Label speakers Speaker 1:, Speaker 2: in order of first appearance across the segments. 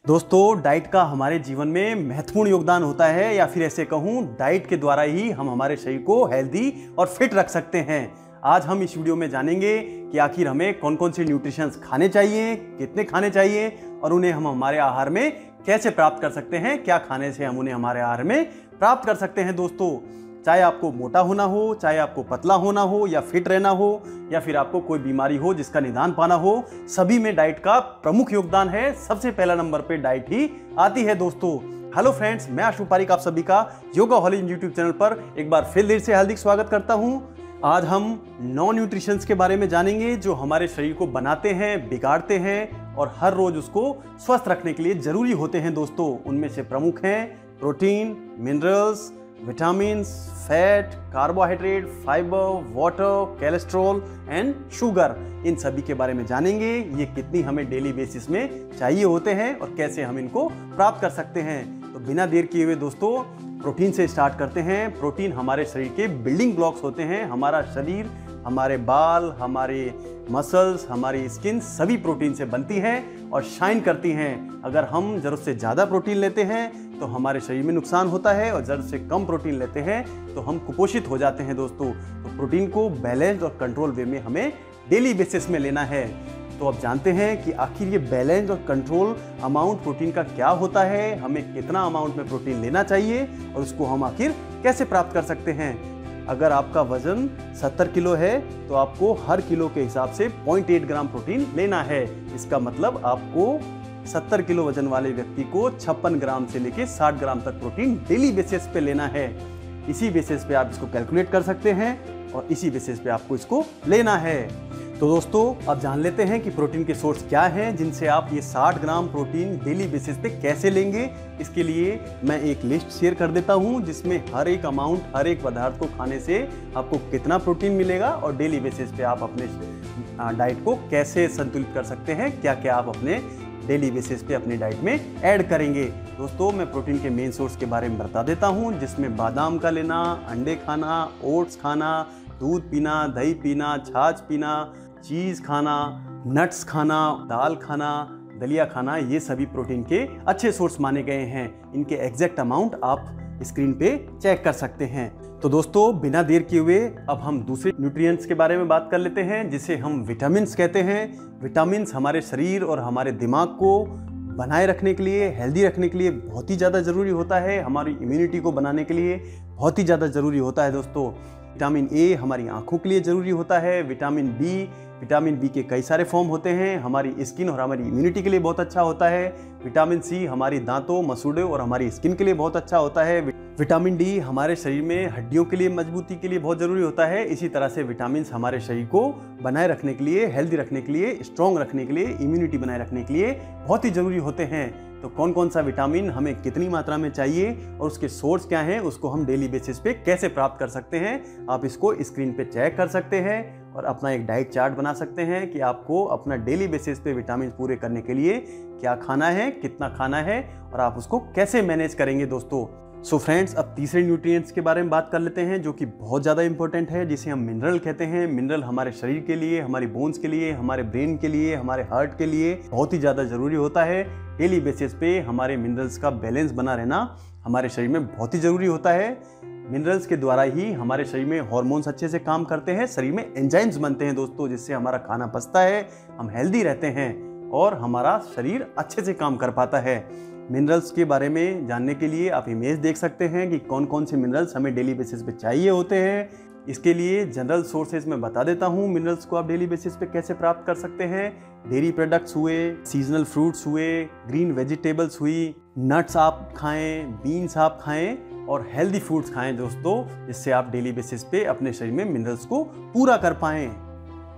Speaker 1: दोस्तों, डाइट का हमारे जीवन में महत्वपूर्ण योगदान होता है, या फिर ऐसे कहूँ डाइट के द्वारा ही हम हमारे शरीर को हेल्दी और फिट रख सकते हैं। आज हम इस वीडियो में जानेंगे कि आखिर हमें कौन कौन से न्यूट्रिशंस खाने चाहिए, कितने खाने चाहिए और उन्हें हम हमारे आहार में कैसे प्राप्त कर सकते हैं, क्या खाने से हम उन्हें हमारे आहार में प्राप्त कर सकते हैं। दोस्तों, चाहे आपको मोटा होना हो, चाहे आपको पतला होना हो या फिट रहना हो, या फिर आपको कोई बीमारी हो जिसका निदान पाना हो, सभी में डाइट का प्रमुख योगदान है। सबसे पहला नंबर पे डाइट ही आती है। दोस्तों, हेलो फ्रेंड्स, मैं आशु पारिक आप सभी का योगाहोलिक यूट्यूब चैनल पर एक बार फिर दिल से हार्दिक स्वागत करता हूं। आज हम 9 न्यूट्रिशंस के बारे में जानेंगे जो हमारे शरीर को बनाते हैं, बिगाड़ते हैं और हर रोज उसको स्वस्थ रखने के लिए जरूरी होते हैं। दोस्तों, उनमें से प्रमुख हैं protein, minerals, vitamin, fat, carbohydrate, fibre, water, cholesterol and sugar. इन सभी के बारे में जानेंगे। ये कितनी हमें डेली बेसिस में चाहिए होते हैं और कैसे हम इनको प्राप्त कर सकते हैं। तो बिना देर किए हुए दोस्तों, प्रोटीन से स्टार्ट करते हैं। प्रोटीन हमारे शरीर के बिल्डिंग ब्लॉक्स होते हैं। हमारा शरीर, हमारे बाल, हमारे मसल्स, हमारी स्किन सभी प्रोटीन से बनती हैं और शाइन करती हैं। अगर हम ज़रूरत से ज़्यादा प्रोटीन लेते हैं तो हमारे शरीर में नुकसान होता है, और ज़रूरत से कम प्रोटीन लेते हैं तो हम कुपोषित हो जाते हैं। दोस्तों, तो प्रोटीन को बैलेंस्ड और कंट्रोल वे में हमें डेली बेसिस में लेना है। तो अब जानते हैं कि आखिर ये बैलेंस और कंट्रोल अमाउंट प्रोटीन का क्या होता है, हमें कितना अमाउंट में प्रोटीन लेना चाहिए और उसको हम आखिर कैसे प्राप्त कर सकते हैं। अगर आपका वजन 70 किलो है तो आपको हर किलो के हिसाब से 0.8 ग्राम प्रोटीन लेना है। इसका मतलब आपको 70 किलो वजन वाले व्यक्ति को 56 ग्राम से लेकर 60 ग्राम तक प्रोटीन डेली बेसिस पे लेना है। इसी बेसिस पे आप इसको कैलकुलेट कर सकते हैं और इसी बेसिस पे आपको इसको लेना है। तो दोस्तों, अब जान लेते हैं कि प्रोटीन के सोर्स क्या हैं जिनसे आप ये 60 ग्राम प्रोटीन डेली बेसिस पे कैसे लेंगे। इसके लिए मैं एक लिस्ट शेयर कर देता हूं जिसमें हर एक अमाउंट, हर एक पदार्थ को खाने से आपको कितना प्रोटीन मिलेगा और डेली बेसिस पे आप अपने डाइट को कैसे संतुलित कर सकते हैं, क्या क्या आप अपने डेली बेसिस पे अपनी डाइट में ऐड करेंगे। दोस्तों, मैं प्रोटीन के मेन सोर्स के बारे में बता देता हूं, जिसमें बादाम का लेना, अंडे खाना, ओट्स खाना, दूध पीना, दही पीना, छाछ पीना, चीज़ खाना, नट्स खाना, दाल खाना, दलिया खाना, ये सभी प्रोटीन के अच्छे सोर्स माने गए हैं। इनके एग्जैक्ट अमाउंट आप स्क्रीन पे चेक कर सकते हैं। तो दोस्तों, बिना देर किए हुए अब हम दूसरे न्यूट्रिएंट्स के बारे में बात कर लेते हैं, जिसे हम विटामिन्स कहते हैं। विटामिन्स हमारे शरीर और हमारे दिमाग को बनाए रखने के लिए, हेल्दी रखने के लिए बहुत ही ज़्यादा ज़रूरी होता है। हमारी इम्यूनिटी को बनाने के लिए बहुत ही ज़्यादा ज़रूरी होता है। दोस्तों, विटामिन ए हमारी आंखों के लिए ज़रूरी होता है। विटामिन बी के कई सारे फॉर्म होते हैं, हमारी स्किन और हमारी इम्यूनिटी के लिए बहुत अच्छा होता है। विटामिन सी हमारी दांतों, मसूड़ों और हमारी स्किन के लिए बहुत अच्छा होता है। विटामिन डी हमारे शरीर में हड्डियों के लिए मजबूती के लिए बहुत ज़रूरी होता है। इसी तरह से विटामिन हमारे शरीर को बनाए रखने के लिए, हेल्दी रखने के लिए, स्ट्रॉन्ग रखने के लिए, इम्यूनिटी बनाए रखने के लिए बहुत ही ज़रूरी होते हैं। तो कौन कौन सा विटामिन हमें कितनी मात्रा में चाहिए और उसके सोर्स क्या हैं, उसको हम डेली बेसिस पे कैसे प्राप्त कर सकते हैं, आप इसको स्क्रीन पे चेक कर सकते हैं और अपना एक डाइट चार्ट बना सकते हैं कि आपको अपना डेली बेसिस पे विटामिन पूरे करने के लिए क्या खाना है, कितना खाना है और आप उसको कैसे मैनेज करेंगे। दोस्तों, सो फ्रेंड्स, अब तीसरे न्यूट्रिएंट्स के बारे में बात कर लेते हैं जो कि बहुत ज़्यादा इंपॉर्टेंट है, जिसे हम मिनरल कहते हैं। मिनरल हमारे शरीर के लिए, हमारी बोन्स के लिए, हमारे ब्रेन के लिए, हमारे हार्ट के लिए बहुत ही ज़्यादा ज़रूरी होता है। डेली बेसिस पे हमारे मिनरल्स का बैलेंस बना रहना हमारे शरीर में बहुत ही ज़रूरी होता है। मिनरल्स के द्वारा ही हमारे शरीर में हार्मोन्स अच्छे से काम करते हैं, शरीर में एंजाइम्स बनते हैं दोस्तों, जिससे हमारा खाना पचता है, हम हेल्दी रहते हैं और हमारा शरीर अच्छे से काम कर पाता है। मिनरल्स के बारे में जानने के लिए आप इमेज देख सकते हैं कि कौन कौन से मिनरल्स हमें डेली बेसिस पे चाहिए होते हैं। इसके लिए जनरल सोर्सेज में बता देता हूँ मिनरल्स को आप डेली बेसिस पे कैसे प्राप्त कर सकते हैं। डेयरी प्रोडक्ट्स हुए, सीजनल फ्रूट्स हुए, ग्रीन वेजिटेबल्स हुई, नट्स आप खाएं, बीन्स आप खाएं और हेल्दी फूड्स खाएं दोस्तों, जिससे आप डेली बेसिस पे अपने शरीर में मिनरल्स को पूरा कर पाएं।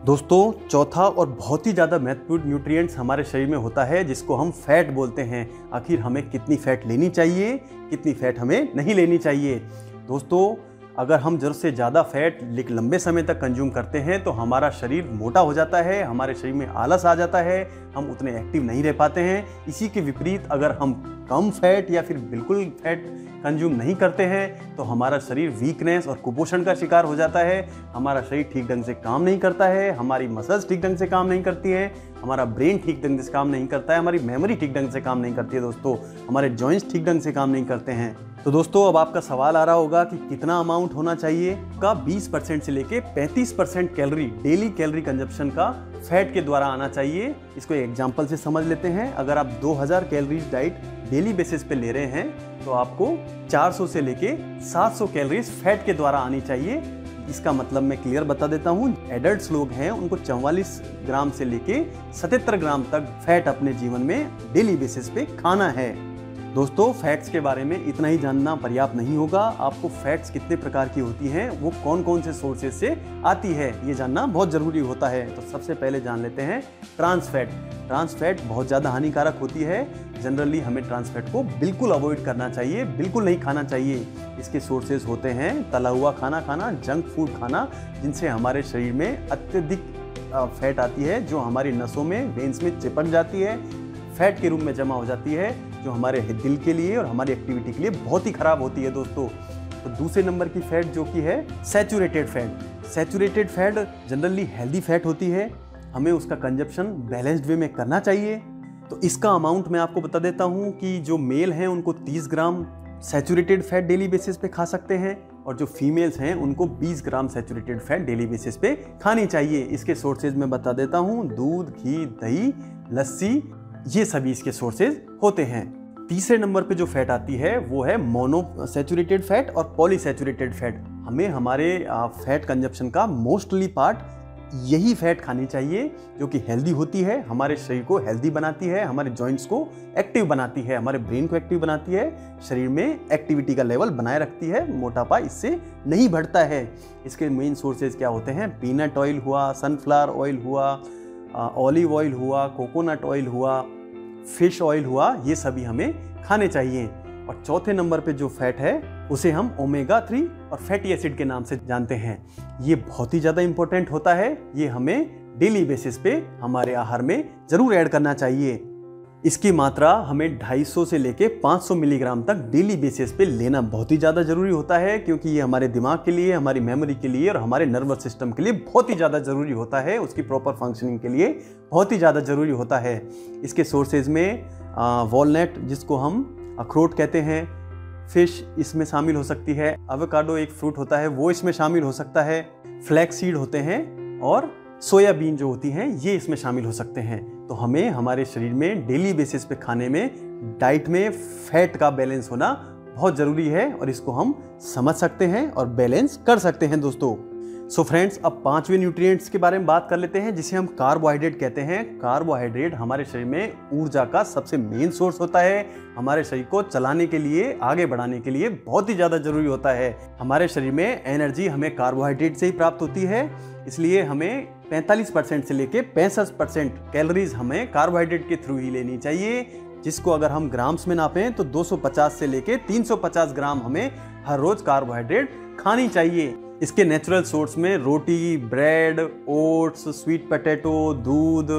Speaker 1: दोस्तों, चौथा और बहुत ही ज़्यादा महत्वपूर्ण न्यूट्रिएंट्स हमारे शरीर में होता है जिसको हम फैट बोलते हैं। आखिर हमें कितनी फैट लेनी चाहिए, कितनी फैट हमें नहीं लेनी चाहिए। दोस्तों, अगर हम ज़रूरत से ज़्यादा फैट लंबे समय तक कंज्यूम करते हैं तो हमारा शरीर मोटा हो जाता है, हमारे शरीर में आलस आ जाता है, हम उतने एक्टिव नहीं रह पाते हैं। इसी के विपरीत अगर हम कम फैट या फिर बिल्कुल फैट कंज्यूम नहीं करते हैं तो हमारा शरीर वीकनेस और कुपोषण का शिकार हो जाता है, हमारा शरीर ठीक ढंग से काम नहीं करता है, हमारी मसल्स ठीक ढंग से काम नहीं करती हैं, हमारा ब्रेन ठीक ढंग से काम नहीं करता है, हमारी मेमोरी ठीक ढंग से काम नहीं करती है दोस्तों, हमारे जॉइंट्स ठीक ढंग से काम नहीं करते हैं। तो दोस्तों अब आपका सवाल आ रहा होगा कि कितना अमाउंट होना चाहिए का 20% से लेके 35% कैलोरी डेली कैलोरी कंजप्शन का फैट के द्वारा आना चाहिए। इसको एक एग्जांपल से समझ लेते हैं। अगर आप 2000 कैलोरीज डाइट डेली बेसिस पे ले रहे हैं तो आपको 400 से लेके 700 कैलोरीज फैट के द्वारा आनी चाहिए। इसका मतलब मैं क्लियर बता देता हूँ, एडल्ट्स लोग हैं उनको 44 ग्राम से लेके 77 ग्राम तक फैट अपने जीवन में डेली बेसिस पे खाना है। दोस्तों फैट्स के बारे में इतना ही जानना पर्याप्त नहीं होगा, आपको फैट्स कितने प्रकार की होती हैं, वो कौन कौन से सोर्सेज से आती है, ये जानना बहुत ज़रूरी होता है। तो सबसे पहले जान लेते हैं ट्रांस फैट। ट्रांस फैट बहुत ज़्यादा हानिकारक होती है। जनरली हमें ट्रांस फैट को बिल्कुल अवॉइड करना चाहिए, बिल्कुल नहीं खाना चाहिए। इसके सोर्सेज होते हैं तला हुआ खाना खाना, जंक फूड खाना, जिनसे हमारे शरीर में अत्यधिक फैट आती है, जो हमारी नसों में वेन्स में चिपक जाती है, फैट के रूप में जमा हो जाती है, जो हमारे दिल के लिए और हमारी एक्टिविटी के लिए बहुत ही खराब होती है दोस्तों। तो दूसरे नंबर की फैट जो कि है saturated fat. Saturated fat generally healthy fat होती है, हमें उसका कंजप्शन बैलेंस्ड वे में करना चाहिए। तो इसका अमाउंट मैं आपको बता देता हूँ कि जो मेल हैं उनको 30 ग्राम सैचुरेटेड फैट डेली बेसिस पे खा सकते हैं, और जो फीमेल्स हैं उनको 20 ग्राम सैचुरेटेड फैट डेली बेसिस पे खानी चाहिए। इसके सोर्सेज मैं बता देता हूँ, दूध, घी, दही, लस्सी, ये सभी इसके सोर्सेज होते हैं। तीसरे नंबर पे जो फैट आती है वो है मोनो सैचुरेटेड फैट और पॉलीसैचुरेटेड फैट। हमें हमारे फैट कंजप्शन का मोस्टली पार्ट यही फैट खानी चाहिए, जो कि हेल्दी होती है, हमारे शरीर को हेल्दी बनाती है, हमारे जॉइंट्स को एक्टिव बनाती है, हमारे ब्रेन को एक्टिव बनाती है, शरीर में एक्टिविटी का लेवल बनाए रखती है, मोटापा इससे नहीं बढ़ता है। इसके मेन सोर्सेज क्या होते हैं, पीनट ऑयल हुआ, सनफ्लावर ऑयल हुआ, ऑलिव ऑयल हुआ, कोकोनट ऑयल हुआ, फिश ऑयल हुआ, ये सभी हमें खाने चाहिए। और चौथे नंबर पे जो फैट है उसे हम ओमेगा 3 और फैटी एसिड के नाम से जानते हैं। ये बहुत ही ज़्यादा इंपॉर्टेंट होता है, ये हमें डेली बेसिस पे हमारे आहार में ज़रूर ऐड करना चाहिए। इसकी मात्रा हमें 250 से लेके 500 मिलीग्राम तक डेली बेसिस पे लेना बहुत ही ज़्यादा ज़रूरी होता है, क्योंकि ये हमारे दिमाग के लिए, हमारी मेमोरी के लिए और हमारे नर्वस सिस्टम के लिए बहुत ही ज़्यादा ज़रूरी होता है, उसकी प्रॉपर फंक्शनिंग के लिए बहुत ही ज़्यादा ज़रूरी होता है। इसके सोर्सेज में वॉलनट, जिसको हम अखरोट कहते हैं, फिश इसमें शामिल हो सकती है, एवोकाडो एक फ्रूट होता है वो इसमें शामिल हो सकता है, फ्लैक्स सीड होते हैं और सोयाबीन जो होती हैं ये इसमें शामिल हो सकते हैं। तो हमें हमारे शरीर में डेली बेसिस पे खाने में, डाइट में फैट का बैलेंस होना बहुत ज़रूरी है, और इसको हम समझ सकते हैं और बैलेंस कर सकते हैं दोस्तों। सो फ्रेंड्स, अब 5वें न्यूट्रिएंट्स के बारे में बात कर लेते हैं, जिसे हम कार्बोहाइड्रेट कहते हैं। कार्बोहाइड्रेट हमारे शरीर में ऊर्जा का सबसे मेन सोर्स होता है, हमारे शरीर को चलाने के लिए, आगे बढ़ाने के लिए बहुत ही ज़्यादा ज़रूरी होता है। हमारे शरीर में एनर्जी हमें कार्बोहाइड्रेट से ही प्राप्त होती है, इसलिए हमें 45% से लेके 65% कैलोरीज हमें कार्बोहाइड्रेट के थ्रू ही लेनी चाहिए, जिसको अगर हम ग्राम्स में नापें तो 250 से लेके 350 ग्राम हमें हर रोज कार्बोहाइड्रेट खानी चाहिए। इसके नेचुरल सोर्स में रोटी, ब्रेड, ओट्स, स्वीट पोटैटो, दूध,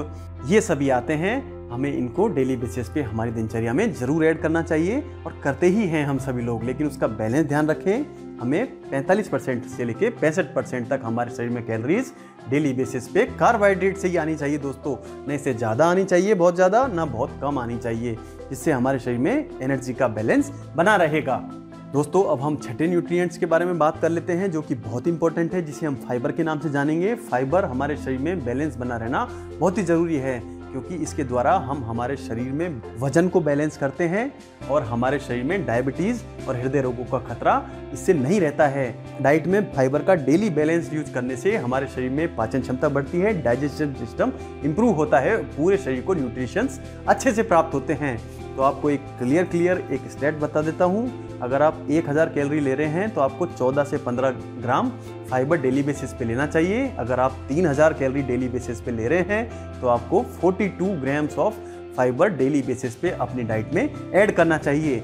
Speaker 1: ये सभी आते हैं। हमें इनको डेली बेसिस पे हमारी दिनचर्या में ज़रूर ऐड करना चाहिए, और करते ही हैं हम सभी लोग, लेकिन उसका बैलेंस ध्यान रखें। हमें 45% से लेके 65% तक हमारे शरीर में कैलोरीज डेली बेसिस पे कार्बोहाइड्रेट से ही आनी चाहिए दोस्तों, न इससे ज़्यादा आनी चाहिए बहुत ज़्यादा, ना बहुत कम आनी चाहिए, जिससे हमारे शरीर में एनर्जी का बैलेंस बना रहेगा। दोस्तों अब हम छठे न्यूट्रिएंट्स के बारे में बात कर लेते हैं, जो कि बहुत इंपॉर्टेंट है, जिसे हम फाइबर के नाम से जानेंगे। फाइबर हमारे शरीर में बैलेंस बना रहना बहुत ही ज़रूरी है, क्योंकि इसके द्वारा हम हमारे शरीर में वजन को बैलेंस करते हैं, और हमारे शरीर में डायबिटीज़ और हृदय रोगों का खतरा इससे नहीं रहता है। डाइट में फाइबर का डेली बैलेंस यूज करने से हमारे शरीर में पाचन क्षमता बढ़ती है, डाइजेशन सिस्टम इंप्रूव होता है, पूरे शरीर को न्यूट्रिशंस अच्छे से प्राप्त होते हैं। तो आपको एक क्लियर एक स्टेट बता देता हूँ, अगर आप 1000 कैलोरी ले रहे हैं तो आपको 14 से 15 ग्राम फाइबर डेली बेसिस पे लेना चाहिए। अगर आप 3000 कैलोरी डेली बेसिस पे ले रहे हैं तो आपको 42 grams of fibre daily basis पे अपनी डाइट में ऐड करना चाहिए।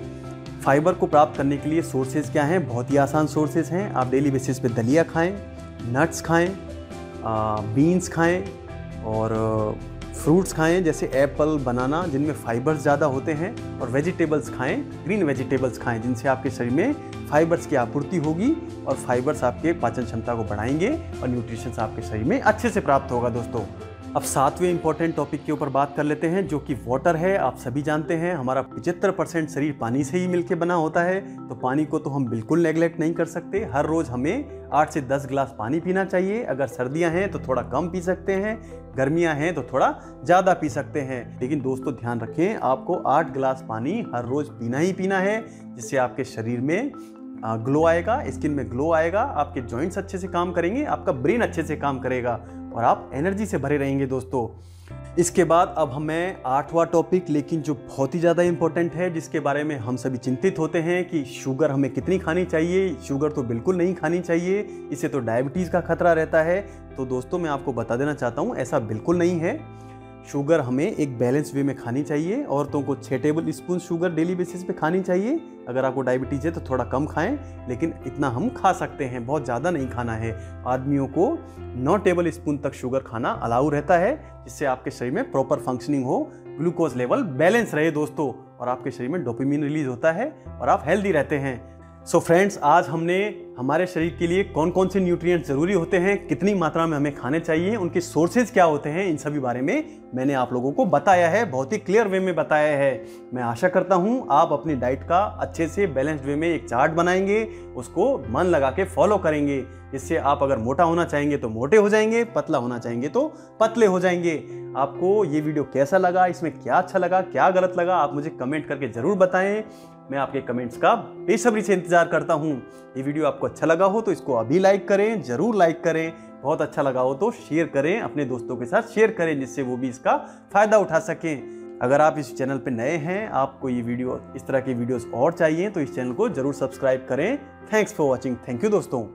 Speaker 1: फाइबर को प्राप्त करने के लिए सोर्सेज क्या हैं? बहुत ही आसान सोर्सेज हैं। आप डेली बेसिस पे दलिया खाएं, नट्स खाएं, बीन्स खाएं और फ्रूट्स खाएं जैसे एप्पल, बनाना, जिनमें फाइबर्स ज़्यादा होते हैं, और वेजिटेबल्स खाएं, ग्रीन वेजिटेबल्स खाएं, जिनसे आपके शरीर में फाइबर्स की आपूर्ति होगी और फाइबर्स आपके पाचन क्षमता को बढ़ाएंगे और न्यूट्रिशंस आपके शरीर में अच्छे से प्राप्त होगा दोस्तों। अब 7वें इंपॉर्टेंट टॉपिक के ऊपर बात कर लेते हैं, जो कि वाटर है। आप सभी जानते हैं हमारा 75% शरीर पानी से ही मिलके बना होता है, तो पानी को तो हम बिल्कुल नेगलेक्ट नहीं कर सकते। हर रोज़ हमें 8 से 10 गिलास पानी पीना चाहिए। अगर सर्दियां हैं तो थोड़ा कम पी सकते हैं, गर्मियां हैं तो थोड़ा ज़्यादा पी सकते हैं। लेकिन दोस्तों ध्यान रखें, आपको 8 गिलास पानी हर रोज़ पीना ही पीना है, जिससे आपके शरीर में ग्लो आएगा, स्किन में ग्लो आएगा, आपके जॉइंट्स अच्छे से काम करेंगे, आपका ब्रेन अच्छे से काम करेगा और आप एनर्जी से भरे रहेंगे दोस्तों। इसके बाद अब हमें 8वां टॉपिक, लेकिन जो बहुत ही ज़्यादा इंपॉर्टेंट है, जिसके बारे में हम सभी चिंतित होते हैं कि शुगर हमें कितनी खानी चाहिए। शुगर तो बिल्कुल नहीं खानी चाहिए, इससे तो डायबिटीज़ का खतरा रहता है। तो दोस्तों मैं आपको बता देना चाहता हूँ, ऐसा बिल्कुल नहीं है। शुगर हमें एक बैलेंस वे में खानी चाहिए। औरतों को 6 table spoon sugar daily basis पे खानी चाहिए। अगर आपको डायबिटीज़ है तो थोड़ा कम खाएं, लेकिन इतना हम खा सकते हैं, बहुत ज़्यादा नहीं खाना है। आदमियों को 9 टेबल स्पून तक शुगर खाना अलाउ रहता है, जिससे आपके शरीर में प्रॉपर फंक्शनिंग हो, ग्लूकोज लेवल बैलेंस रहे दोस्तों, और आपके शरीर में डोपामिन रिलीज होता है और आप हेल्दी रहते हैं। सो फ्रेंड्स, आज हमने हमारे शरीर के लिए कौन कौन से न्यूट्रिएंट्स ज़रूरी होते हैं, कितनी मात्रा में हमें खाने चाहिए, उनके सोर्सेज क्या होते हैं, इन सभी बारे में मैंने आप लोगों को बताया है, बहुत ही क्लियर वे में बताया है। मैं आशा करता हूं आप अपनी डाइट का अच्छे से बैलेंस्ड वे में एक चार्ट बनाएंगे, उसको मन लगा के फॉलो करेंगे। इससे आप अगर मोटा होना चाहेंगे तो मोटे हो जाएंगे, पतला होना चाहेंगे तो पतले हो जाएंगे। आपको ये वीडियो कैसा लगा, इसमें क्या अच्छा लगा, क्या गलत लगा, आप मुझे कमेंट करके ज़रूर बताएं। मैं आपके कमेंट्स का बेसब्री से इंतजार करता हूं। ये वीडियो आपको अच्छा लगा हो तो इसको अभी लाइक करें, जरूर लाइक करें। बहुत अच्छा लगा हो तो शेयर करें, अपने दोस्तों के साथ शेयर करें, जिससे वो भी इसका फायदा उठा सकें। अगर आप इस चैनल पे नए हैं, आपको ये वीडियो, इस तरह की वीडियोस और चाहिए, तो इस चैनल को जरूर सब्सक्राइब करें। Thanks for watching. Thank you दोस्तों।